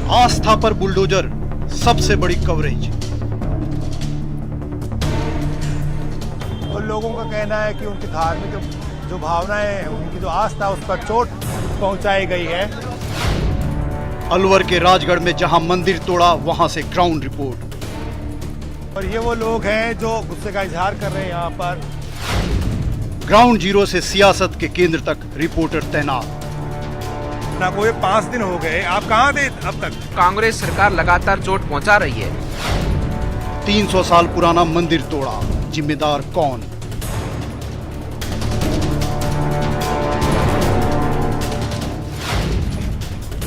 आस्था पर बुलडोजर, सबसे बड़ी कवरेज। तो लोगों का कहना है कि उनकी धार्मिक जो भावनाएं हैं, उनकी जो आस्था, उस पर चोट पहुंचाई गई है। अलवर के राजगढ़ में जहां मंदिर तोड़ा, वहां से ग्राउंड रिपोर्ट। और ये वो लोग हैं जो गुस्से का इजहार कर रहे हैं यहाँ पर। ग्राउंड जीरो से सियासत के केंद्र तक रिपोर्टर तैनात। ना कोई 5 दिन हो गए, आप कहाँ थे अब तक? कांग्रेस सरकार लगातार चोट पहुंचा रही है। 300 साल पुराना मंदिर तोड़ा, जिम्मेदार कौन?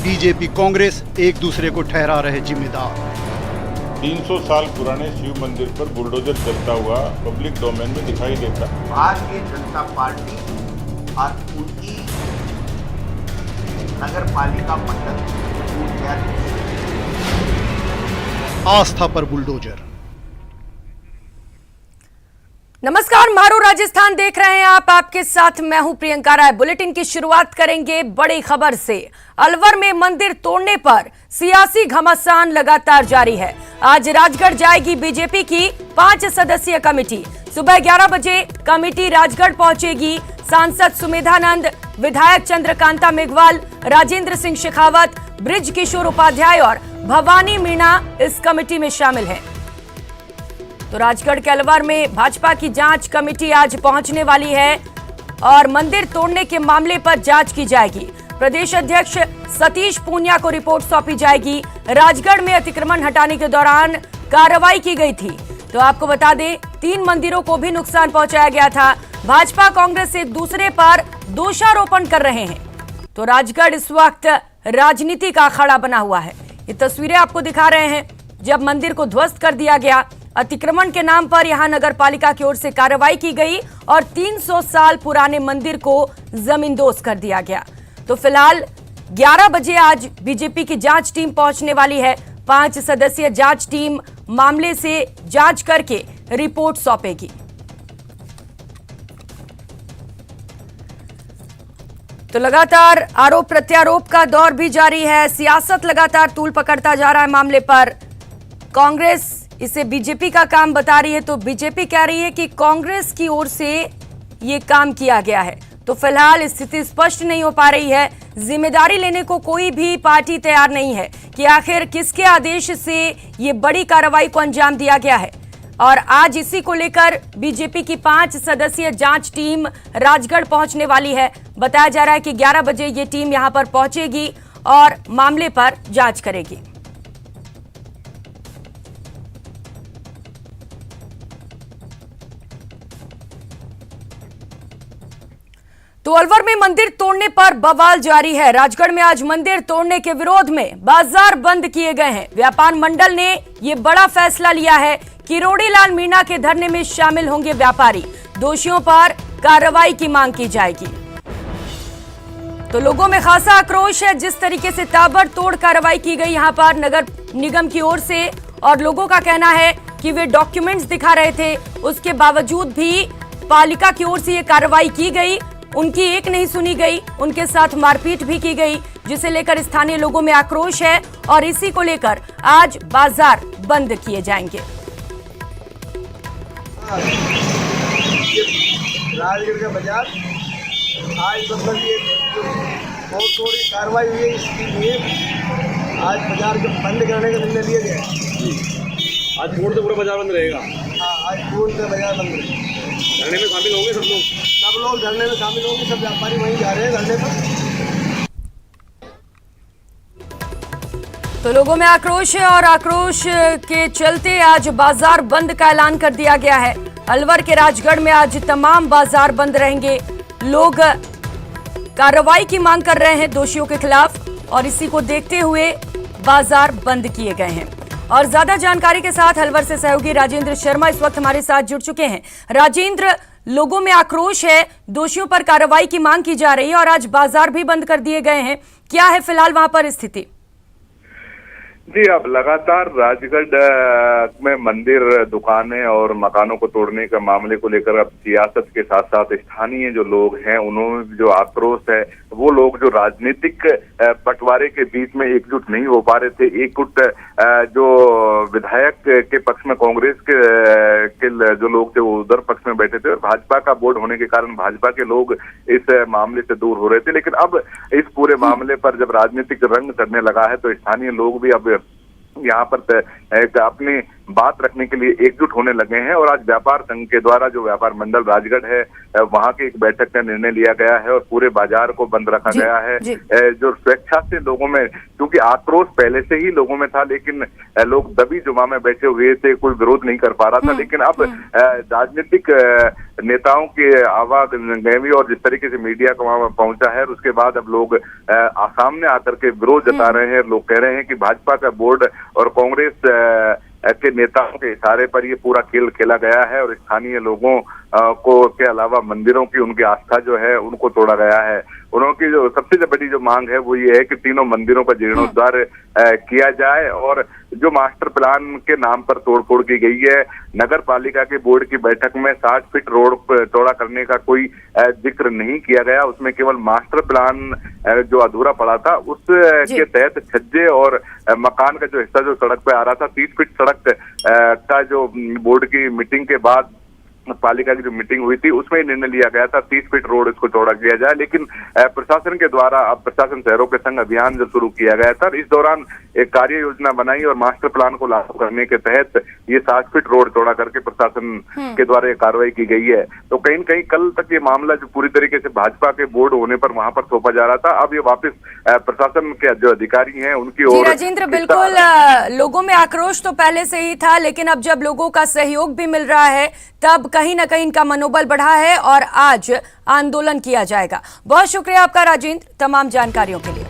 बीजेपी कांग्रेस एक दूसरे को ठहरा रहे जिम्मेदार। 300 साल पुराने शिव मंदिर पर बुलडोजर चलता हुआ पब्लिक डोमेन में दिखाई देता। भारतीय जनता पार्टी और उनकी नगर पालिका मंडल आस्था पर बुलडोजर। नमस्कार, मारो राजस्थान देख रहे हैं आप। आपके साथ मैं हूं प्रियंका राय। बुलेटिन की शुरुआत करेंगे बड़ी खबर से। अलवर में मंदिर तोड़ने पर सियासी घमासान लगातार जारी है। आज राजगढ़ जाएगी बीजेपी की 5 सदस्यीय कमेटी। सुबह 11 बजे कमेटी राजगढ़ पहुंचेगी। सांसद सुमेधानंद, विधायक चंद्रकांता मेघवाल, राजेंद्र सिंह शेखावत, ब्रिज किशोर उपाध्याय और भवानी मीणा इस कमेटी में शामिल हैं। तो राजगढ़ के अलवर में भाजपा की जांच कमेटी आज पहुंचने वाली है और मंदिर तोड़ने के मामले पर जांच की जाएगी। प्रदेश अध्यक्ष सतीश पूनिया को रिपोर्ट सौंपी जाएगी। राजगढ़ में अतिक्रमण हटाने के दौरान कार्रवाई की गई थी। तो आपको बता दें, 3 मंदिरों को भी नुकसान पहुंचाया गया था। भाजपा कांग्रेस एक दूसरे पर दोषारोपण कर रहे हैं। तो राजगढ़ इस वक्त राजनीति का अखाड़ा बना हुआ है। ये तस्वीरें आपको दिखा रहे हैं जब मंदिर को ध्वस्त कर दिया गया। अतिक्रमण के नाम पर यहां नगर पालिका की ओर से कार्रवाई की गई और 300 साल पुराने मंदिर को जमींदोज कर दिया गया। तो फिलहाल 11 बजे आज बीजेपी की जांच टीम पहुंचने वाली है। 5 सदस्यीय जांच टीम मामले से जांच करके रिपोर्ट सौंपेगी। तो लगातार आरोप प्रत्यारोप का दौर भी जारी है। सियासत लगातार तूल पकड़ता जा रहा है मामले पर। कांग्रेस इसे बीजेपी का काम बता रही है, तो बीजेपी कह रही है कि कांग्रेस की ओर से ये काम किया गया है। तो फिलहाल स्थिति स्पष्ट नहीं हो पा रही है। जिम्मेदारी लेने को कोई भी पार्टी तैयार नहीं है कि आखिर किसके आदेश से ये बड़ी कार्रवाई को अंजाम दिया गया है। और आज इसी को लेकर बीजेपी की 5 सदस्यीय जांच टीम राजगढ़ पहुंचने वाली है। बताया जा रहा है कि 11 बजे ये टीम यहां पर पहुंचेगी और मामले पर जांच करेगी। तो अलवर में मंदिर तोड़ने पर बवाल जारी है। राजगढ़ में आज मंदिर तोड़ने के विरोध में बाजार बंद किए गए हैं। व्यापार मंडल ने यह बड़ा फैसला लिया है। किरोड़ीलाल मीणा के धरने में शामिल होंगे व्यापारी। दोषियों पर कार्रवाई की मांग की जाएगी। तो लोगों में खासा आक्रोश है जिस तरीके से ताबड़तोड़ कार्रवाई की गई यहां पर नगर निगम की ओर से। और लोगों का कहना है कि वे डॉक्यूमेंट्स दिखा रहे थे, उसके बावजूद भी पालिका की ओर से यह कार्रवाई की गई। उनकी एक नहीं सुनी गई, उनके साथ मारपीट भी की गई, जिसे लेकर स्थानीय लोगों में आक्रोश है और इसी को लेकर आज बाजार बंद किए जाएंगे। राजगढ़ का बाजार आज बहुत थोड़ी कार्रवाई हुई है, इसके लिए आज बाजार को बंद करने का निर्णय लिया गया है। आज पूर्ण से पूरा बाजार बंद रहेगा। हाँ, आज पूर्ण से बाजार बंद रहेगा। धरने में शामिल होंगे सब लोग? सब लोग धरने में शामिल होंगे। सब व्यापारी वहीं जा रहे हैं धरने पर। तो लोगों में आक्रोश है और आक्रोश के चलते आज बाजार बंद का ऐलान कर दिया गया है। अलवर के राजगढ़ में आज तमाम बाजार बंद रहेंगे। लोग कार्रवाई की मांग कर रहे हैं दोषियों के खिलाफ और इसी को देखते हुए बाजार बंद किए गए हैं। और ज्यादा जानकारी के साथ अलवर से सहयोगी राजेंद्र शर्मा इस वक्त हमारे साथ जुड़ चुके हैं। राजेंद्र, लोगों में आक्रोश है, दोषियों पर कार्रवाई की मांग की जा रही है और आज बाजार भी बंद कर दिए गए हैं। क्या है फिलहाल वहां पर स्थिति? जी, अब लगातार राजगढ़ में मंदिर, दुकानें और मकानों को तोड़ने का मामले को लेकर अब सियासत के साथ साथ स्थानीय जो लोग हैं उन्होंने जो आक्रोश है, वो लोग जो राजनीतिक बंटवारे के बीच में एकजुट नहीं हो पा रहे थे, एकजुट जो विधायक के पक्ष में कांग्रेस के जो लोग थे वो उधर पक्ष में बैठे थे और भाजपा का बोर्ड होने के कारण भाजपा के लोग इस मामले से दूर हो रहे थे। लेकिन अब इस पूरे मामले पर जब राजनीतिक रंग चढ़ने लगा है तो स्थानीय लोग भी अब यहाँ पर अपनी बात रखने के लिए एकजुट होने लगे हैं और आज व्यापार संघ के द्वारा जो व्यापार मंडल राजगढ़ है वहां की एक बैठक का निर्णय लिया गया है और पूरे बाजार को बंद रखा गया है। जो स्वेच्छा से लोगों में, क्योंकि आक्रोश पहले से ही लोगों में था लेकिन लोग दबी जुमा में बैठे हुए थे, कोई विरोध नहीं कर पा रहा था, लेकिन अब राजनीतिक नेताओं के आवागमन और जिस तरीके से मीडिया को वहां पहुंचा है उसके बाद अब लोग सामने आकर के विरोध जता रहे हैं। लोग कह रहे हैं कि भाजपा का बोर्ड और कांग्रेस के नेताओं के इशारे पर ये पूरा खेल खेला गया है और स्थानीय लोगों को के अलावा मंदिरों की उनकी आस्था जो है उनको तोड़ा गया है। उनकी जो सबसे बड़ी जो मांग है वो ये है कि तीनों मंदिरों का जीर्णोद्धार किया जाए और जो मास्टर प्लान के नाम पर तोड़फोड़ की गई है, नगर पालिका के बोर्ड की बैठक में 60 फीट रोड चौड़ा करने का कोई जिक्र नहीं किया गया। उसमें केवल मास्टर प्लान जो अधूरा पड़ा था उसके तहत छज्जे और मकान का जो हिस्सा जो सड़क पे आ रहा था, 30 फीट सड़क का जो बोर्ड की मीटिंग के बाद पालिका की जो मीटिंग हुई थी उसमें निर्णय लिया गया था 30 फीट रोड इसको चौड़ा किया जाए। लेकिन प्रशासन के द्वारा अब प्रशासन शहरों के संग अभियान जो शुरू किया गया था, इस दौरान एक कार्य योजना बनाई और मास्टर प्लान को लागू करने के तहत ये 60 फीट रोड चौड़ा करके प्रशासन के द्वारा ये कार्रवाई की गई है। तो कहीं न कहीं कल तक ये मामला जो पूरी तरीके से भाजपा के बोर्ड होने पर वहां पर सौंपा जा रहा था, अब ये वापस प्रशासन के जो अधिकारी हैं उनकी ओर। राजेंद्र, बिल्कुल लोगों में आक्रोश तो पहले से ही था, लेकिन अब जब लोगों का सहयोग भी मिल रहा है तब कहीं ना कहीं इनका मनोबल बढ़ा है और आज आंदोलन किया जाएगा। बहुत शुक्रिया आपका राजेंद्र तमाम जानकारियों के लिए।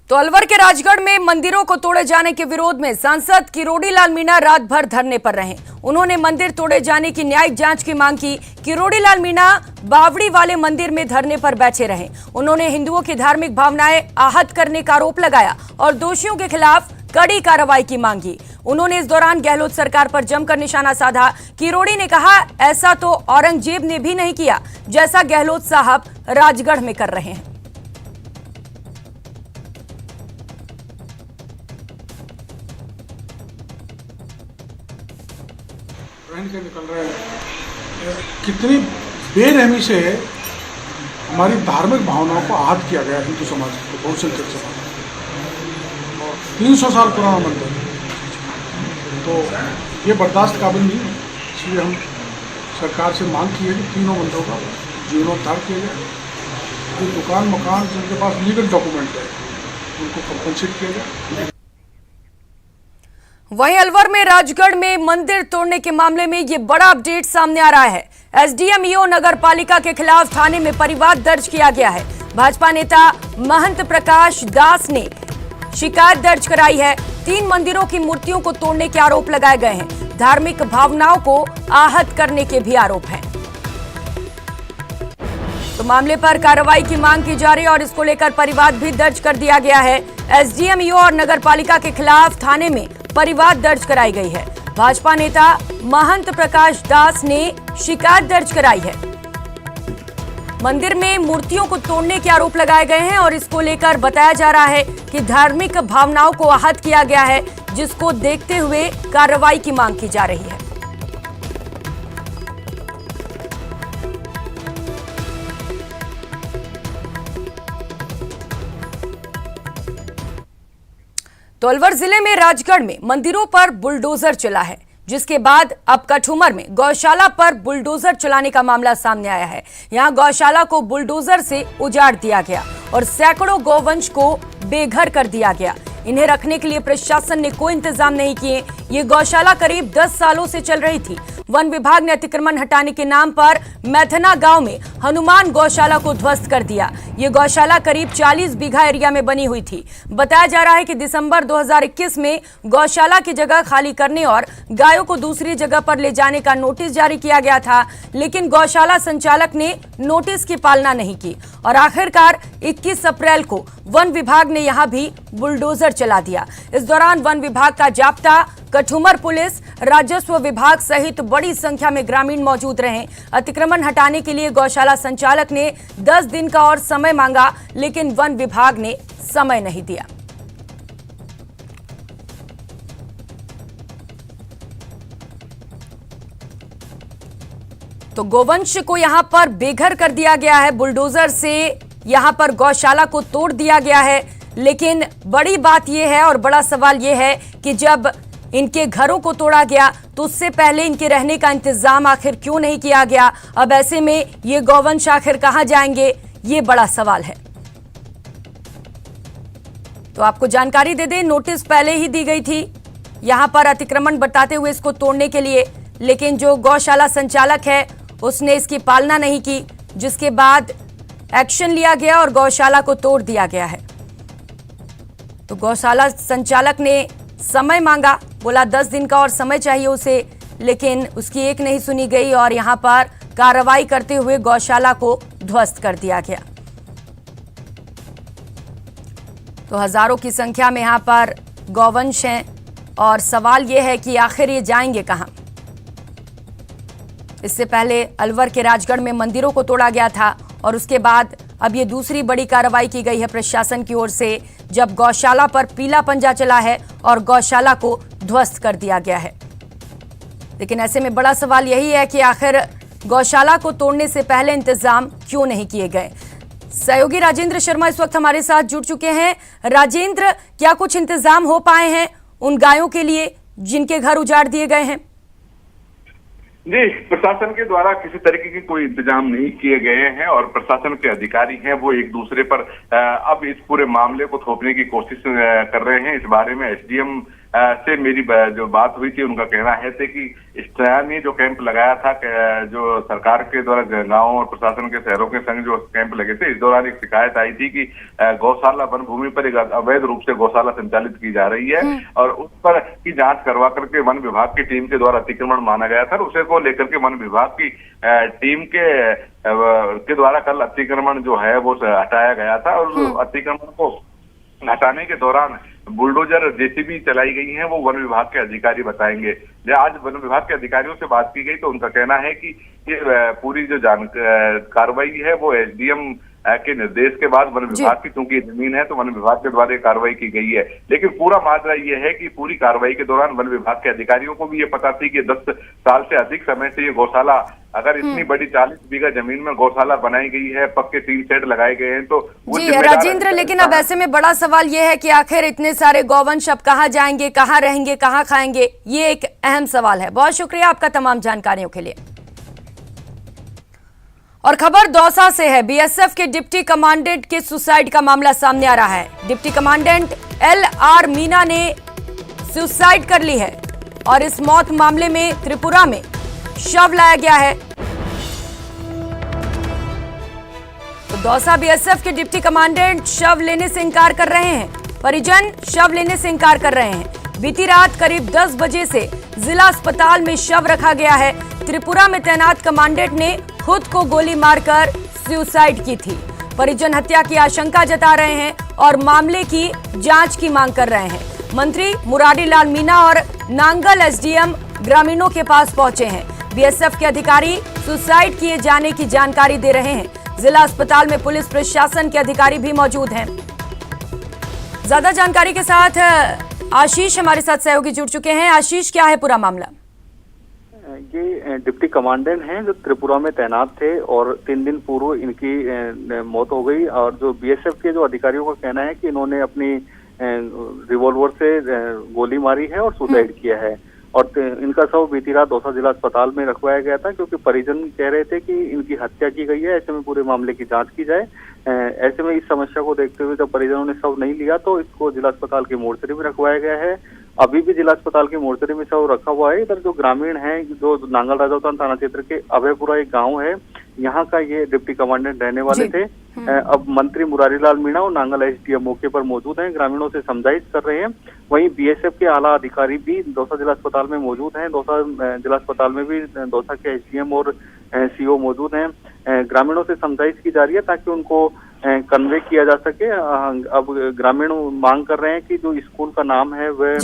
तो अलवर के राजगढ़ में मंदिरों को तोड़े जाने के विरोध में सांसद किरोड़ी लाल मीणा रात भर धरने पर रहे। उन्होंने मंदिर तोड़े जाने की न्यायिक जांच की मांग की। किरोड़ी लाल मीणा बावड़ी वाले मंदिर में धरने पर बैठे रहे। उन्होंने हिंदुओं की धार्मिक भावनाएं आहत करने का आरोप लगाया और दोषियों के खिलाफ कड़ी कार्रवाई की मांग की। उन्होंने इस दौरान गहलोत सरकार पर जमकर निशाना साधा। किरोड़ी ने कहा, ऐसा तो औरंगजेब ने भी नहीं किया जैसा गहलोत साहब राजगढ़ में कर रहे हैं। के निकल रहे हैं, कितनी बेरहमी से हमारी धार्मिक भावनाओं को आहत किया गया हिंदू समाज को, बहुसंख्यक समाज को। 300 साल पुराना मंदिर, तो ये बर्दाश्त काबिल नहीं है। इसलिए हम सरकार से मांग की है कि तीनों मंदिरों का जीर्णोद्धार किया जाए। जो दुकान मकान जिनके पास लीगल डॉक्यूमेंट है उनको कंपनसेट किया जाए। वहीं अलवर में राजगढ़ में मंदिर तोड़ने के मामले में ये बड़ा अपडेट सामने आ रहा है। एसडीएम ईओ नगर पालिका के खिलाफ थाने में परिवाद दर्ज किया गया है। भाजपा नेता महंत प्रकाश दास ने शिकायत दर्ज कराई है। 3 मंदिरों की मूर्तियों को तोड़ने के आरोप लगाए गए हैं। धार्मिक भावनाओं को आहत करने के भी आरोप हैं। तो मामले पर कार्रवाई की मांग की जा रही है और इसको लेकर परिवाद भी दर्ज कर दिया गया है। एसडीएम ईओ और नगर पालिका के खिलाफ थाने में परिवाद दर्ज कराई गई है। भाजपा नेता महंत प्रकाश दास ने शिकायत दर्ज कराई है। मंदिर में मूर्तियों को तोड़ने के आरोप लगाए गए हैं और इसको लेकर बताया जा रहा है कि धार्मिक भावनाओं को आहत किया गया है, जिसको देखते हुए कार्रवाई की मांग की जा रही है। तो अलवर जिले में राजगढ़ में मंदिरों पर बुलडोजर चला है, जिसके बाद अब कठुमर में गौशाला पर बुलडोजर चलाने का मामला सामने आया है। यहां गौशाला को बुलडोजर से उजाड़ दिया गया और सैकड़ों गौवंश को बेघर कर दिया गया। इन्हें रखने के लिए प्रशासन ने कोई इंतजाम नहीं किए। ये गौशाला करीब 10 सालों से चल रही थी। वन विभाग ने अतिक्रमण हटाने के नाम पर मैथना गांव में हनुमान गौशाला को ध्वस्त कर दिया। ये गौशाला करीब 40 बीघा एरिया में बनी हुई थी। बताया जा रहा है कि दिसंबर 2021 में गौशाला की जगह खाली करने और गायों को दूसरी जगह पर ले जाने का नोटिस जारी किया गया था, लेकिन गौशाला संचालक ने नोटिस की पालना नहीं की और आखिरकार 21 अप्रैल को वन विभाग ने यहां भी बुलडोजर चला दिया। इस दौरान वन विभाग का जाप्ता, कठुमर पुलिस, राजस्व विभाग सहित बड़ी संख्या में ग्रामीण मौजूद रहे। अतिक्रमण हटाने के लिए गौशाला संचालक ने 10 दिन का और समय मांगा, लेकिन वन विभाग ने समय नहीं दिया। तो गोवंश को यहां पर बेघर कर दिया गया है, बुलडोजर से यहां पर गौशाला को तोड़ दिया गया है। लेकिन बड़ी बात यह है और बड़ा सवाल यह है कि जब इनके घरों को तोड़ा गया तो उससे पहले इनके रहने का इंतजाम आखिर क्यों नहीं किया गया। अब ऐसे में ये गौवंश आखिर कहां जाएंगे, ये बड़ा सवाल है। तो आपको जानकारी दे दें, नोटिस पहले ही दी गई थी यहां पर अतिक्रमण बताते हुए इसको तोड़ने के लिए, लेकिन जो गौशाला संचालक है उसने इसकी पालना नहीं की, जिसके बाद एक्शन लिया गया और गौशाला को तोड़ दिया गया है। तो गौशाला संचालक ने समय मांगा, बोला 10 दिन का और समय चाहिए उसे, लेकिन उसकी एक नहीं सुनी गई और यहां पर कार्रवाई करते हुए गौशाला को ध्वस्त कर दिया गया। तो हजारों की संख्या में यहां पर गौवंश हैं और सवाल यह है कि आखिर ये जाएंगे कहां। इससे पहले अलवर के राजगढ़ में मंदिरों को तोड़ा गया था और उसके बाद अब ये दूसरी बड़ी कार्रवाई की गई है प्रशासन की ओर से, जब गौशाला पर पीला पंजा चला है और गौशाला को ध्वस्त कर दिया गया है। लेकिन ऐसे में बड़ा सवाल यही है कि आखिर गौशाला को तोड़ने से पहले इंतजाम क्यों नहीं किए गए। सहयोगी राजेंद्र शर्मा इस वक्त हमारे साथ जुड़ चुके हैं। राजेंद्र, क्या कुछ इंतजाम हो पाए हैं उन गायों के लिए जिनके घर उजाड़ दिए गए हैं? जी, प्रशासन के द्वारा किसी तरीके के कोई इंतजाम नहीं किए गए हैं और प्रशासन के अधिकारी हैं वो एक दूसरे पर अब इस पूरे मामले को थोपने की कोशिश कर रहे हैं। इस बारे में एसडीएम से मेरी जो बात हुई थी, उनका कहना है कि स्थानीय जो कैंप लगाया था, जो सरकार के द्वारा गांवों और प्रशासन के शहरों के संग जो कैंप लगे थे, इस दौरान एक शिकायत आई थी कि गौशाला वन भूमि पर एक अवैध रूप से गौशाला संचालित की जा रही है और उस पर की जांच करवा करके वन विभाग की टीम के द्वारा अतिक्रमण माना गया था। उसे को लेकर के वन विभाग की टीम के द्वारा कल अतिक्रमण जो है वो हटाया गया था और अतिक्रमण को हटाने के दौरान बुलडोजर जेसीबी चलाई गई हैं, वो वन विभाग के अधिकारी बताएंगे। आज वन विभाग के अधिकारियों से बात की गई तो उनका कहना है कि ये पूरी जो कार्रवाई है वो एसडीएम के निर्देश के बाद वन विभाग की, चूंकि जमीन है तो वन विभाग के द्वारा कार्रवाई की गई है। लेकिन पूरा माजरा ये है कि पूरी कार्रवाई के दौरान वन विभाग के अधिकारियों को भी ये पता थी कि 10 साल से अधिक समय से ये गौशाला, अगर इतनी बड़ी 40 बीघा जमीन में गौशाला बनाई गई है, पक्के 3 शेड लगाए गए हैं, तो जी राजेंद्र, लेकिन अब ऐसे में बड़ा सवाल ये है कि आखिर इतने सारे गौवंश अब कहाँ जाएंगे, कहाँ रहेंगे, कहाँ खाएंगे, ये एक अहम सवाल है। बहुत शुक्रिया आपका तमाम जानकारियों के लिए। और खबर दौसा से है। बीएसएफ के डिप्टी कमांडेंट के सुसाइड का मामला सामने आ रहा है। डिप्टी कमांडेंट LR मीना ने सुसाइड कर ली है और इस मौत मामले में त्रिपुरा में शव लाया गया है। तो दौसा बीएसएफ के डिप्टी कमांडेंट शव लेने से इनकार कर रहे हैं। परिजन शव लेने से इनकार कर रहे हैं। बीती रात करीब 10 बजे से जिला अस्पताल में शव रखा गया है। त्रिपुरा में तैनात कमांडेंट ने खुद को गोली मारकर सुसाइड की थी। परिजन हत्या की आशंका जता रहे हैं और मामले की जांच की मांग कर रहे हैं। मंत्री मुरारी लाल मीना और नांगल एसडीएम ग्रामीणों के पास पहुंचे हैं। बीएसएफ के अधिकारी सुसाइड किए जाने की जानकारी दे रहे हैं। जिला अस्पताल में पुलिस प्रशासन के अधिकारी भी मौजूद हैं। ज्यादा जानकारी के साथ आशीष हमारे साथ सहयोगी जुड़ चुके हैं। आशीष, क्या है पूरा मामला? ये डिप्टी कमांडेंट हैं जो त्रिपुरा में तैनात थे और 3 दिन पूर्व इनकी मौत हो गई और जो बीएसएफ के जो अधिकारियों का कहना है कि इन्होंने अपनी रिवॉल्वर से गोली मारी है और सुसाइड किया है। और इनका शव बीती रात दौसा जिला अस्पताल में रखवाया गया था, क्योंकि परिजन कह रहे थे कि इनकी हत्या की गई है। ऐसे में पूरे मामले की जांच की जाए। ऐसे में इस समस्या को देखते हुए जब परिजनों ने शव नहीं लिया तो इसको जिला अस्पताल की मोर्चरी में रखवाया गया है। अभी भी जिला अस्पताल की मोर्चरी में शव रखा हुआ है। इधर जो ग्रामीण है, जो नांगल राजौतान थाना क्षेत्र के अभयपुरा एक गाँव है, यहाँ का ये डिप्टी कमांडेंट रहने वाले थे। अब मंत्री मुरारीलाल मीणा और नांगल एसडीएम मौके पर मौजूद हैं, ग्रामीणों से समझाइश कर रहे हैं। वहीं बीएसएफ के आला अधिकारी भी दौसा जिला अस्पताल में मौजूद हैं। दौसा जिला अस्पताल में भी दौसा के एसडीएम और सीओ मौजूद हैं। ग्रामीणों से समझाइश की जा रही है ताकि उनको कन्वे किया जा सके। अब ग्रामीण मांग कर रहे हैं कि जो स्कूल का नाम है वह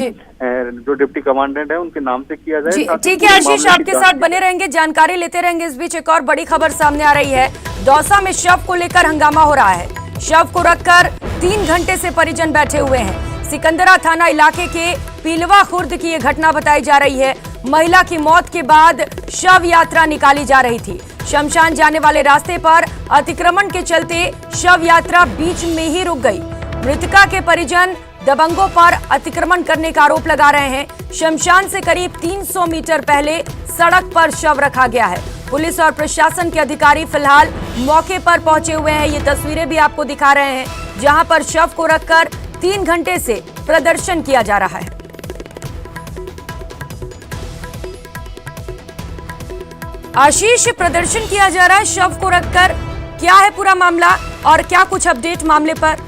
जो डिप्टी कमांडेंट है उनके नाम से किया जाए। ठीक है आशीष, आपके साथ बने रहेंगे, जानकारी लेते रहेंगे। इस बीच एक और बड़ी खबर सामने आ रही है। दौसा में शव को लेकर हंगामा हो रहा है। शव को रखकर 3 घंटे से परिजन बैठे हुए हैं। सिकंदरा थाना इलाके के पीलवा खुर्द की ये घटना बताई जा रही है। महिला की मौत के बाद शव यात्रा निकाली जा रही थी। शमशान जाने वाले रास्ते पर अतिक्रमण के चलते शव यात्रा बीच में ही रुक गई। मृतका के परिजन दबंगों पर अतिक्रमण करने का आरोप लगा रहे हैं। शमशान से करीब 300 मीटर पहले सड़क पर शव रखा गया है। पुलिस और प्रशासन के अधिकारी फिलहाल मौके पर पहुंचे हुए हैं। ये तस्वीरें भी आपको दिखा रहे हैं, जहां पर शव को रखकर 3 घंटे से प्रदर्शन किया जा रहा है। आशीष, प्रदर्शन किया जा रहा है शव को रखकर, क्या है पूरा मामला और क्या कुछ अपडेट मामले पर?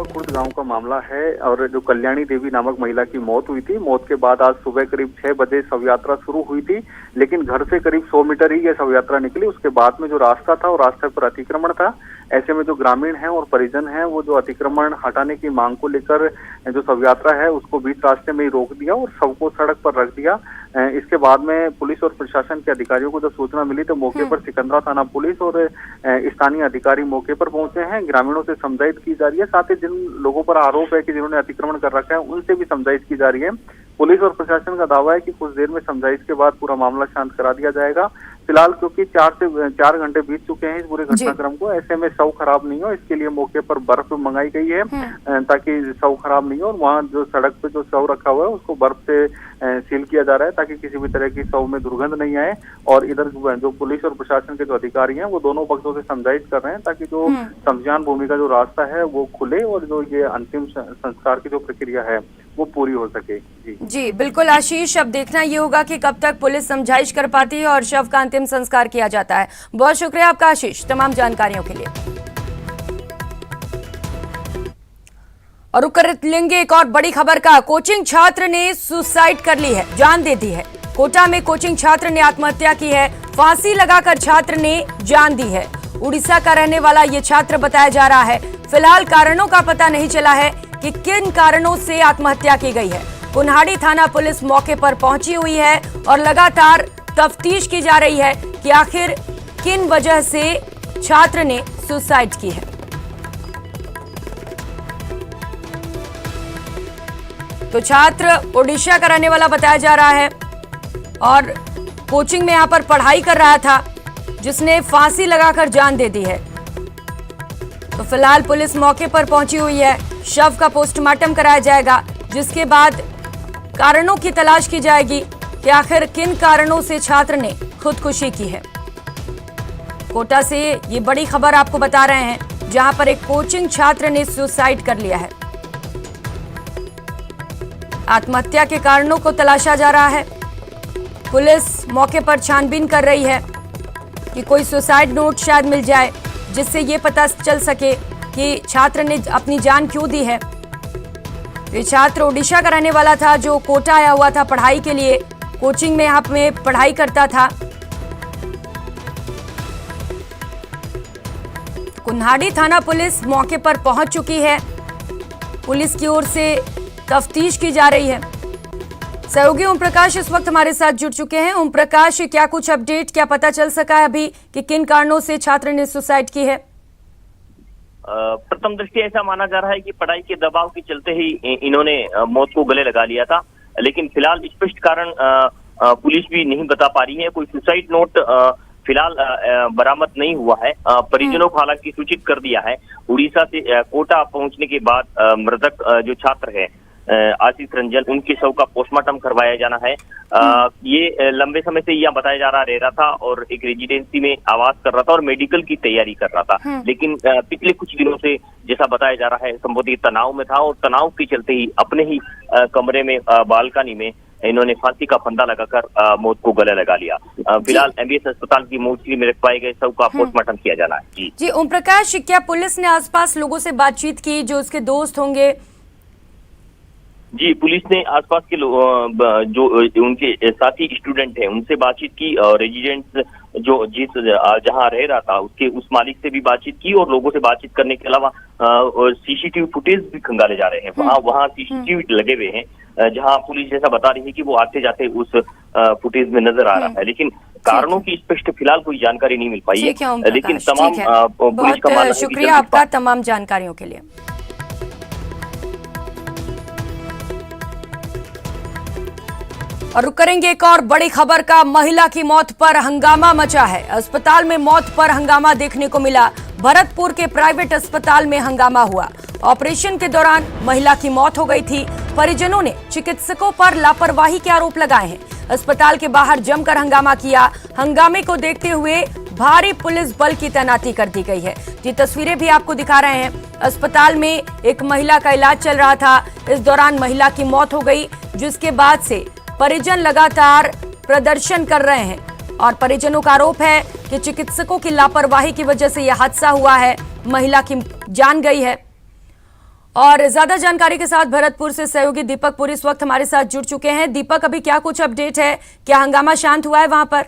खुर्द गांव का मामला है और जो कल्याणी देवी नामक महिला की मौत हुई थी, मौत के बाद आज सुबह करीब 6 बजे शव यात्रा शुरू हुई थी, लेकिन घर से करीब 100 मीटर ही यह शव यात्रा निकली। उसके बाद में जो रास्ता था वो रास्ते पर अतिक्रमण था। ऐसे में जो ग्रामीण हैं और परिजन हैं वो जो अतिक्रमण हटाने की मांग को लेकर जो शव यात्रा है उसको बीच रास्ते में ही रोक दिया और शव को सड़क पर रख दिया। इसके बाद में पुलिस और प्रशासन के अधिकारियों को जब सूचना मिली तो मौके पर सिकंदरा थाना पुलिस और स्थानीय अधिकारी मौके पर पहुंचे हैं। ग्रामीणों से समझाइश की जा रही है। साथ ही जिन लोगों पर आरोप है कि जिन्होंने अतिक्रमण कर रखा है उनसे भी समझाइश की जा रही है। पुलिस और प्रशासन का दावा है कि कुछ देर में समझाइश के बाद पूरा मामला शांत करा दिया जाएगा। फिलहाल क्योंकि 4 घंटे बीत चुके हैं इस पूरे घटनाक्रम को, ऐसे में शव खराब नहीं हो इसके लिए मौके पर बर्फ मंगाई गई है ताकि शव खराब नहीं हो। और वहाँ जो सड़क पे जो शव रखा हुआ है उसको बर्फ से सील किया जा रहा है ताकि किसी भी तरह की शव में दुर्गंध नहीं आए। और इधर जो पुलिस और प्रशासन के जो अधिकारी हैं वो दोनों पक्षों से समझाइश कर रहे हैं ताकि जो शमशान भूमि का जो रास्ता है वो खुले और जो ये अंतिम संस्कार की जो प्रक्रिया है वो पूरी हो सके। जी बिल्कुल आशीष, अब देखना ये होगा कि कब तक पुलिस समझाइश कर पाती है और शव का अंतिम संस्कार किया जाता है। बहुत शुक्रिया आपका आशीष तमाम जानकारियों के लिए। और रुक कर लेंगे एक और बड़ी खबर का। कोचिंग छात्र ने सुसाइड कर ली है, जान दे दी है। कोटा में कोचिंग छात्र ने आत्महत्या की है। फांसी लगाकर छात्र ने जान दी है। उड़ीसा का रहने वाला ये छात्र बताया जा रहा है। फिलहाल कारणों का पता नहीं चला है कि किन कारणों से आत्महत्या की गई है। कुन्हाड़ी थाना पुलिस मौके पर पहुंची हुई है और लगातार तफ्तीश की जा रही है कि आखिर किन वजह से छात्र ने सुसाइड की है। तो छात्र ओडिशा का रहने वाला बताया जा रहा है और कोचिंग में यहां पर पढ़ाई कर रहा था, जिसने फांसी लगाकर जान दे दी है। तो फिलहाल पुलिस मौके पर पहुंची हुई है। शव का पोस्टमार्टम कराया जाएगा, जिसके बाद कारणों की तलाश की जाएगी कि आखिर किन कारणों से छात्र ने खुदकुशी की है। कोटा से ये बड़ी खबर आपको बता रहे हैं, जहां पर एक कोचिंग छात्र ने सुसाइड कर लिया है। आत्महत्या के कारणों को तलाशा जा रहा है। पुलिस मौके पर छानबीन कर रही है कि कोई सुसाइड नोट शायद मिल जाए, जिससे ये पता चल सके कि छात्र ने अपनी जान क्यों दी है। ये छात्र ओडिशा का रहने वाला था जो कोटा आया हुआ था पढ़ाई के लिए। कोचिंग में यहाँ पे पढ़ाई करता था। कुन्हाड़ी थाना पुलिस मौके पर पहुंच चुकी है। पुलिस की ओर से तफ्तीश की जा रही है। सहयोगी ओम प्रकाश इस वक्त हमारे साथ जुड़ चुके हैं। ओम प्रकाश, क्या कुछ अपडेट, क्या पता चल सका है अभी कि किन कारणों से छात्र ने सुसाइड की है? प्रथम दृष्टि ऐसा माना जा रहा है कि पढ़ाई के दबाव के चलते ही इन्होंने मौत को गले लगा लिया था, लेकिन फिलहाल स्पष्ट कारण पुलिस भी नहीं बता पा रही है। कोई सुसाइड नोट फिलहाल बरामद नहीं हुआ है। परिजनों को हालांकि सूचित कर दिया है। उड़ीसा से कोटा पहुंचने के बाद मृतक जो छात्र है आशीष रंजन, उनके शव का पोस्टमार्टम करवाया जाना है। ये लंबे समय से यहाँ बताया जा रह रहा था और एक रेजिडेंसी में आवास कर रहा था और मेडिकल की तैयारी कर रहा था, लेकिन पिछले कुछ दिनों से जैसा बताया जा रहा है संबोधित तनाव में था और तनाव के चलते ही अपने ही कमरे में बालकनी में इन्होंने फांसी का फंदा लगाकर मौत को गले लगा लिया। फिलहाल एमबीएस अस्पताल की मोर्चरी में रखवाए गए शव का पोस्टमार्टम किया जाना है। जी ओम प्रकाश, क्या पुलिस ने आसपास लोगों से बातचीत की जो उसके दोस्त होंगे? जी, पुलिस ने आसपास के जो उनके साथी स्टूडेंट हैं उनसे बातचीत की और रेजिडेंट्स जो जहां रह रहा था उसके उस मालिक से भी बातचीत की और लोगों से बातचीत करने के अलावा सीसीटीवी फुटेज भी खंगाले जा रहे हैं। वहाँ सीसीटीवी लगे हुए हैं जहां पुलिस जैसा बता रही है कि वो आते जाते उस फुटेज में नजर आ रहा है, लेकिन कारणों की स्पष्ट फिलहाल कोई जानकारी नहीं मिल पाई है। लेकिन तमाम पुलिस का मानना है। शुक्रिया आपका तमाम जानकारियों के लिए। और रुक करेंगे एक और बड़ी खबर का। महिला की मौत पर हंगामा मचा है। अस्पताल में मौत पर हंगामा देखने को मिला। भरतपुर के प्राइवेट अस्पताल में हंगामा हुआ। ऑपरेशन के दौरान महिला की मौत हो गई थी। परिजनों ने चिकित्सकों पर लापरवाही के आरोप लगाए हैं। अस्पताल के बाहर जमकर हंगामा किया। हंगामे को देखते हुए भारी पुलिस बल की तैनाती कर दी गई है। ये तस्वीरें भी आपको दिखा रहे हैं। अस्पताल में एक महिला का इलाज चल रहा था। इस दौरान महिला की मौत हो गई, जिसके बाद से परिजन लगातार प्रदर्शन कर रहे हैं और परिजनों का आरोप है कि चिकित्सकों की लापरवाही की वजह से यह हादसा हुआ है। महिला की जान गई है। और ज्यादा जानकारी के साथ भरतपुर से सहयोगी दीपक पुरी इस वक्त हमारे साथ जुड़ चुके हैं। दीपक, अभी क्या कुछ अपडेट है? क्या हंगामा शांत हुआ है वहां पर?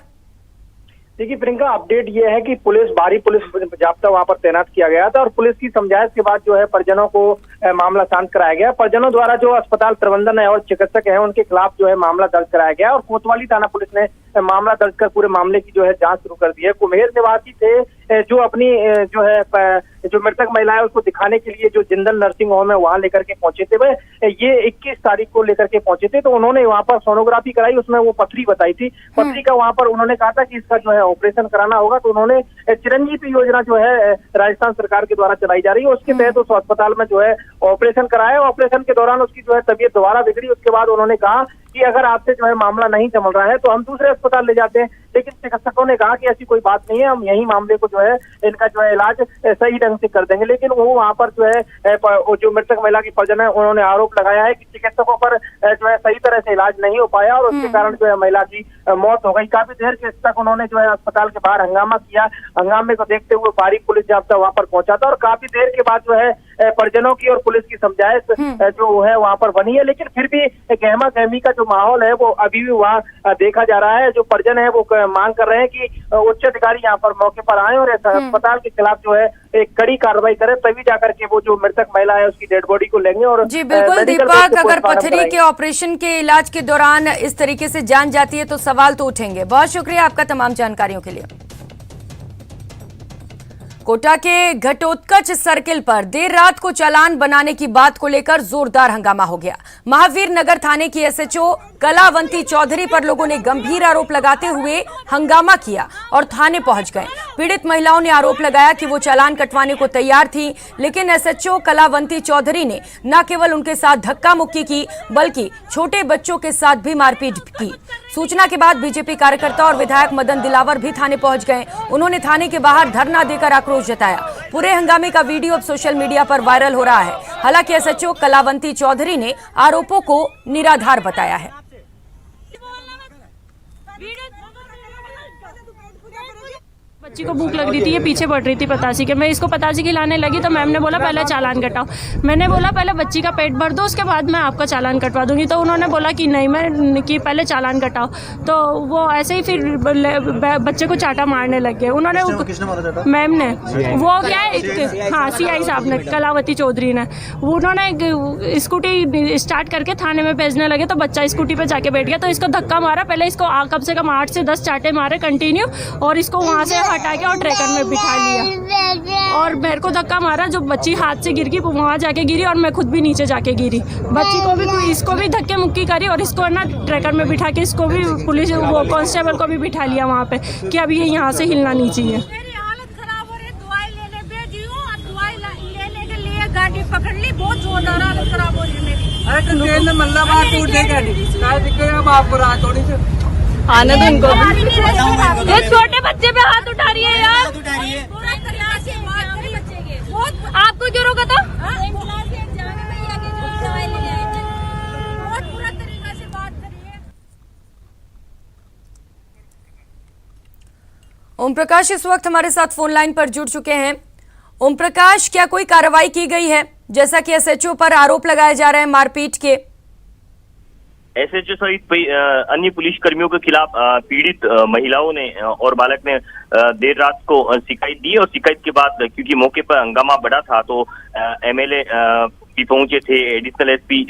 देखिए प्रियंका, अपडेट ये है कि भारी पुलिस जाब्ता वहां पर तैनात किया गया था और पुलिस की समझाइश के बाद जो है परिजनों को मामला शांत कराया गया। परिजनों द्वारा जो अस्पताल प्रबंधन है और चिकित्सक है उनके खिलाफ जो है मामला दर्ज कराया गया और कोतवाली थाना पुलिस ने मामला दर्ज कर पूरे मामले की जो है जांच शुरू कर दी है। कुम्हेर निवासी थे जो अपनी जो है जो मृतक महिला है उसको दिखाने के लिए जो जिंदल नर्सिंग होम है वहां लेकर के पहुंचे थे। वह ये 21 तारीख को लेकर के पहुंचे थे, तो उन्होंने वहां पर सोनोग्राफी कराई, उसमें वो पथरी बताई थी। पथरी का वहां पर उन्होंने कहा था कि इसका जो है ऑपरेशन कराना होगा, तो उन्होंने चिरंजीवी योजना जो है राजस्थान सरकार के द्वारा चलाई जा रही है उसके तहत उस अस्पताल में जो है ऑपरेशन कराया। ऑपरेशन के दौरान उसकी जो है तबीयत दोबारा बिगड़ी। उसके बाद उन्होंने कहा कि अगर आपसे जो है मामला नहीं संभल रहा है तो हम दूसरे अस्पताल ले जाते हैं, लेकिन चिकित्सकों ने कहा कि ऐसी कोई बात नहीं है, हम यही मामले को जो है इनका जो है इलाज सही ढंग से कर देंगे। लेकिन वो वहां पर जो है जो मृतक महिला की परिजन है उन्होंने आरोप लगाया है कि चिकित्सकों पर जो है सही तरह से इलाज नहीं हो पाया और उसके कारण जो है महिला की मौत हो गई। काफी देर के तक उन्होंने जो है अस्पताल के बाहर हंगामा किया। हंगामे को देखते हुए भारी पुलिस जाब्ता वहां पर पहुंचा था और काफी देर के बाद जो है परिजनों की और पुलिस की समझाइश जो है वहां पर बनी है, लेकिन फिर भी गहमा गहमी का जो माहौल है वो अभी भी वहाँ देखा जा रहा है। जो परिजन है वो मांग कर रहे हैं कि उच्च अधिकारी यहाँ पर मौके पर आए और अस्पताल के खिलाफ जो है एक कड़ी कार्रवाई करे, तभी जाकर के वो जो मृतक महिला है उसकी डेड बॉडी को लेंगे। और जी बिल्कुल दीपक, अगर पथरी के ऑपरेशन के इलाज के दौरान इस तरीके से जान जाती है तो सवाल तो उठेंगे। बहुत शुक्रिया आपका तमाम जानकारियों के लिए। कोटा के घटोत्कच सर्किल पर देर रात को चालान बनाने की बात को लेकर जोरदार हंगामा हो गया। महावीर नगर थाने की एसएचओ कलावंती चौधरी पर लोगों ने गंभीर आरोप लगाते हुए हंगामा किया और थाने पहुंच गए। पीड़ित महिलाओं ने आरोप लगाया कि वो चालान कटवाने को तैयार थी, लेकिन एसएचओ कलावंती चौधरी ने न केवल उनके साथ धक्का मुक्की की बल्कि छोटे बच्चों के साथ भी मारपीट की। सूचना के बाद बीजेपी कार्यकर्ता और विधायक मदन दिलावर भी थाने पहुंच गए। उन्होंने थाने के बाहर धरना देकर आक्रोश जताया। पूरे हंगामे का वीडियो अब सोशल मीडिया पर वायरल हो रहा है। हालांकि एसएचओ कलावंती चौधरी ने आरोपों को निराधार बताया है। बच्ची को भूख लग रही थी, ये पीछे बढ़ रही थी पतासी के। मैं इसको पतासी खिलाने लगी तो मैम ने बोला पहले चालान कटाओ। मैंने बोला पहले बच्ची का पेट भर दो, उसके बाद मैं आपका चालान कटवा दूंगी। तो उन्होंने बोला कि नहीं, मैं कि पहले चालान कटाओ। तो वो ऐसे ही फिर बच्चे को चाटा मारने लग गए। उन्होंने मैम ने वो क्या है, हाँ CI साहब ने, कलावती चौधरी ने, उन्होंने स्कूटी स्टार्ट करके थाने में भेजने लगे तो बच्चा स्कूटी पर जाके बैठ गया। तो इसको धक्का मारा, पहले इसको कम से कम 8 से 10 चाटे मारे कंटिन्यू और इसको वहाँ से हटा के और ट्रैकर में बिठा लिया और मेरे को धक्का मारा। जो बच्ची हाथ से गिर गई वहाँ जाके गिरी और मैं खुद भी नीचे जाके गिरी। बच्ची को भी, इसको भी धक्के मुक्की करी और इसको ना ट्रैकर में बिठा के इसको भी पुलिस वो कांस्टेबल को भी बिठा लिया वहाँ पे कि अब ये यहाँ से हिलना नहीं चाहिए। मेरी हालत खराब हो रही, दवाई लेने भेजी हूँ, दवाई लेने के लिए गाड़ी पकड़ ली, बहुत जोरदार हालत खराब हो रही है मेरी। अरे तो ट्रेन में मल्ला बात टूट गई गाड़ी काय दिक्कत है आपको रात थोड़ी सी आने दो इनको। ये छोटे बच्चे पे हाथ उठा रही है यार। आपको क्यों रोका था? ओम प्रकाश इस वक्त हमारे साथ फोन लाइन पर जुड़ चुके हैं। ओम प्रकाश, क्या कोई कार्रवाई की गई है? जैसा कि एसएचओ पर आरोप लगाए जा रहे हैं मारपीट के। एसएचओ सहित अन्य पुलिस कर्मियों के खिलाफ पीड़ित महिलाओं ने और बालक ने देर रात को शिकायत दी और शिकायत के बाद क्योंकि मौके पर हंगामा बढ़ा था तो एमएलए भी पहुंचे थे, एडिशनल एसपी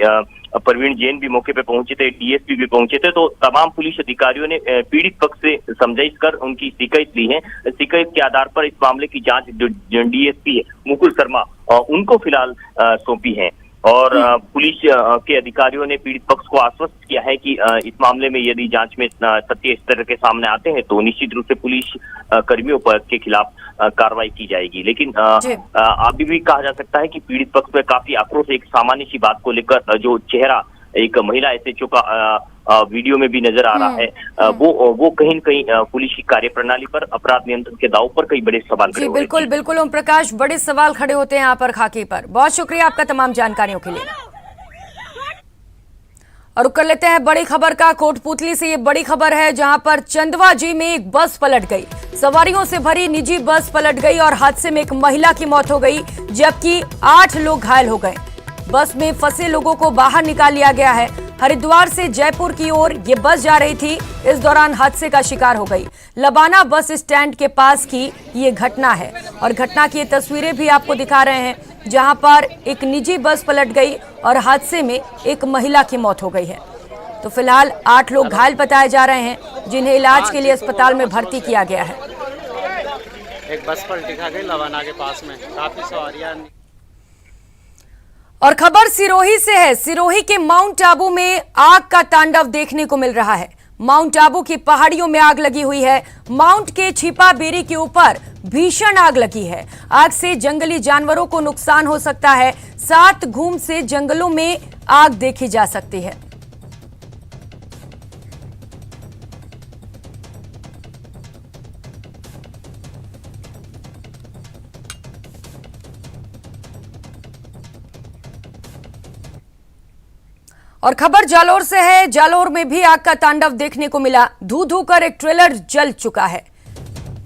प्रवीण जैन भी मौके पे पहुंचे थे, डीएसपी भी पहुंचे थे। तो तमाम पुलिस अधिकारियों ने पीड़ित पक्ष से समझाइश कर उनकी शिकायत ली है। शिकायत के आधार पर इस मामले की जांच जो डीएसपी है मुकुल शर्मा उनको फिलहाल सौंपी है और पुलिस के अधिकारियों ने पीड़ित पक्ष को आश्वस्त किया है कि इस मामले में यदि जांच में सत्य इस तरह के सामने आते हैं तो निश्चित रूप से पुलिस कर्मियों पर के खिलाफ कार्रवाई की जाएगी। लेकिन अभी भी कहा जा सकता है कि पीड़ित पक्ष में काफी आक्रोश एक सामान्य सी बात को लेकर जो चेहरा एक महिला एसएचओ का वीडियो में भी नजर आ रहा है वो कहीं न कहीं पुलिस की कार्यप्रणाली पर अपराध नियंत्रण के दाव पर कई बड़े सवाल खड़े होते हैं। बिल्कुल बिल्कुल ओम प्रकाश, बड़े सवाल खड़े होते हैं यहाँ पर खाकी पर। बहुत शुक्रिया आपका तमाम जानकारियों के लिए। और कर लेते हैं बड़ी खबर का। कोटपुतली से ये बड़ी खबर है जहां पर चंदवा जी में एक बस पलट गई। सवारियों से भरी निजी बस पलट गई और हादसे में एक महिला की मौत हो गई जबकि 8 लोग घायल हो गए। बस में फंसे लोगों को बाहर निकाल लिया गया है। हरिद्वार से जयपुर की ओर ये बस जा रही थी, इस दौरान हादसे का शिकार हो गई। लबाना बस स्टैंड के पास की ये घटना है और घटना की ये तस्वीरें भी आपको दिखा रहे हैं जहां पर एक निजी बस पलट गई और हादसे में एक महिला की मौत हो गई है। तो फिलहाल 8 लोग घायल बताए जा रहे हैं जिन्हें इलाज के लिए अस्पताल में भर्ती किया गया है। एक बस पलटी खा गई लबाना के पास में, काफी सवारियां। और खबर सिरोही से है। सिरोही के माउंट आबू में आग का तांडव देखने को मिल रहा है। माउंट आबू की पहाड़ियों में आग लगी हुई है। माउंट के छिपा बेरी के ऊपर भीषण आग लगी है। आग से जंगली जानवरों को नुकसान हो सकता है। 7 घूम से जंगलों में आग देखी जा सकती है। और खबर जालोर से है। जालोर में भी आग का तांडव देखने को मिला। धू धू कर एक ट्रेलर जल चुका है।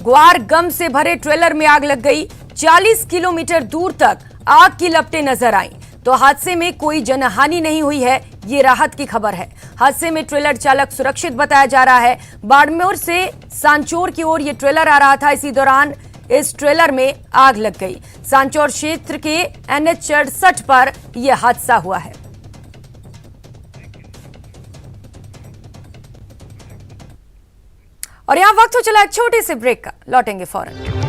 ग्वार गम से भरे ट्रेलर में आग लग गई। 40 किलोमीटर दूर तक आग की लपटें नजर आईं। तो हादसे में कोई जनहानि नहीं हुई है, ये राहत की खबर है। हादसे में ट्रेलर चालक सुरक्षित बताया जा रहा है। बाड़मेर से सांचौर की ओर ये ट्रेलर आ रहा था, इसी दौरान इस ट्रेलर में आग लग गई। सांचौर क्षेत्र के NH 64 पर यह हादसा हुआ है। और यहां वक्त हो चला एक छोटे से ब्रेक का, लौटेंगे फौरन।